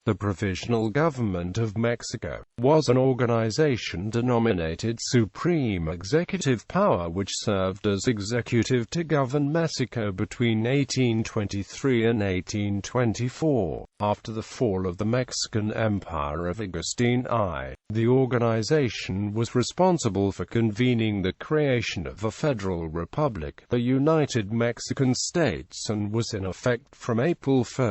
The Provisional Government of Mexico was an organization denominated supreme executive power which served as executive to govern Mexico between 1823 and 1824. After the fall of the Mexican Empire of Agustín I, the organization was responsible for convening the creation of a federal republic, the United Mexican States, and was in effect from April 1,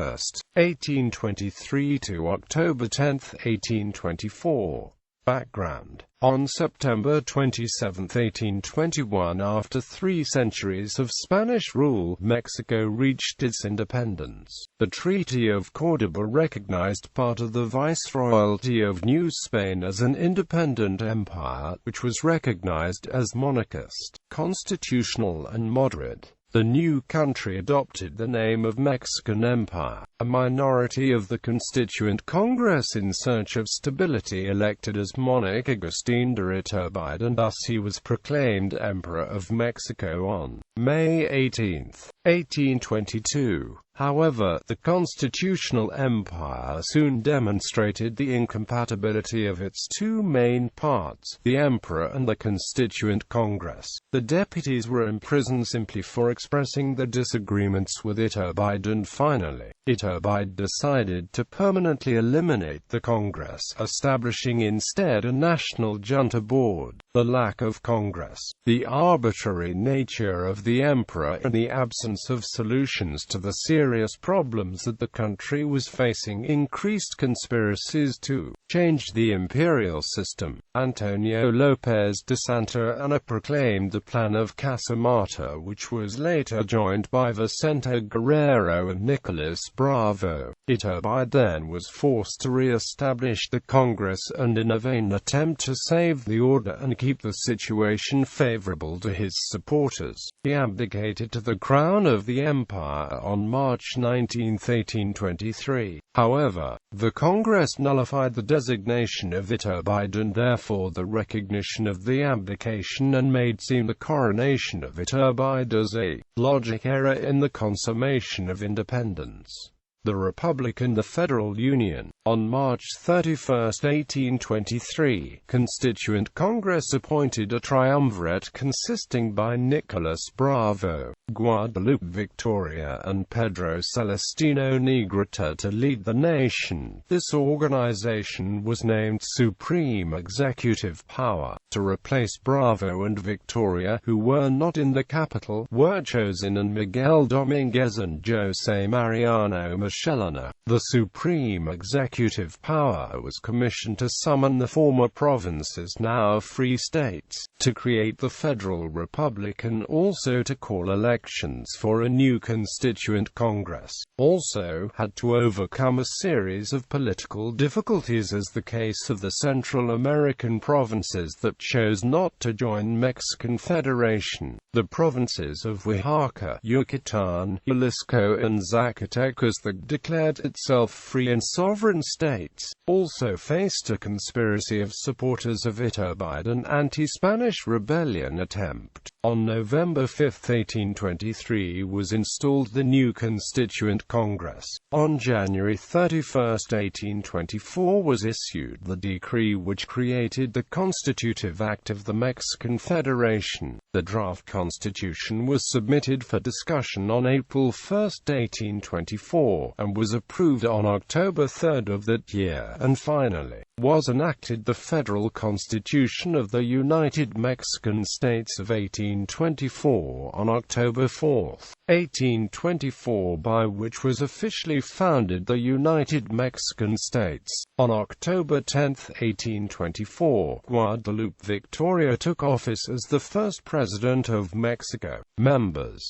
1823 to October 10, 1824. Background: on September 27, 1821, after 3 centuries of Spanish rule, Mexico reached its independence. The Treaty of Córdoba recognized part of the Viceroyalty of New Spain as an independent empire, which was recognized as monarchist, constitutional and moderate. The new country adopted the name of Mexican Empire. A minority of the Constituent Congress in search of stability elected as monarch Agustín de Iturbide, and thus he was proclaimed Emperor of Mexico on May 18, 1822. However, the constitutional empire soon demonstrated the incompatibility of its 2 main parts, the emperor and the Constituent Congress. The deputies were imprisoned simply for expressing their disagreements with Iturbide, and finally, Iturbide decided to permanently eliminate the Congress, establishing instead a national junta board. The lack of Congress, the arbitrary nature of the emperor, and the absence of solutions to the serious problems that the country was facing increased conspiracies to change the imperial system. Antonio López de Santa Anna proclaimed the Plan of Casamata, which was later joined by Vicente Guerrero and Nicolas Bravo. Iturbide then was forced to re-establish the Congress, and in a vain attempt to save the order and keep the situation favorable to his supporters, he abdicated to the crown of the empire on March 19, 1823. However, the Congress nullified the designation of Iturbide and therefore the recognition of the abdication, and made seem the coronation of Iturbide as a logic error in the consummation of independence. The Republic and the Federal Union. On March 31, 1823, Constituent Congress appointed a triumvirate consisting by Nicolas Bravo, Guadalupe Victoria and Pedro Celestino Negrete to lead the nation. This organization was named Supreme Executive Power. To replace Bravo and Victoria, who were not in the capital, were chosen and Miguel Dominguez and José Mariano Michelena. The Supreme Executive Power was commissioned to summon the former provinces, now free states, to create the Federal Republic, and also to call elections for a new Constituent Congress. Also had to overcome a series of political difficulties, as the case of the Central American provinces that chose not to join Mexican Federation. The provinces of Oaxaca, Yucatán, Jalisco and Zacatecas that declared itself free and sovereign states, also faced a conspiracy of supporters of Iturbide, an anti-Spanish rebellion attempt. On November 5, 1823 was installed the new Constituent Congress. On January 31, 1824 was issued the decree which created the Constitutive Act of the Mexican Federation. The draft constitution was submitted for discussion on April 1, 1824, and was approved on October 3 of that year, and finally was enacted the Federal Constitution of the United Mexican States of 1824 on October 4, 1824, by which was officially founded the United Mexican States. On October 10, 1824, Guadalupe Victoria took office as the first president of Mexico. Members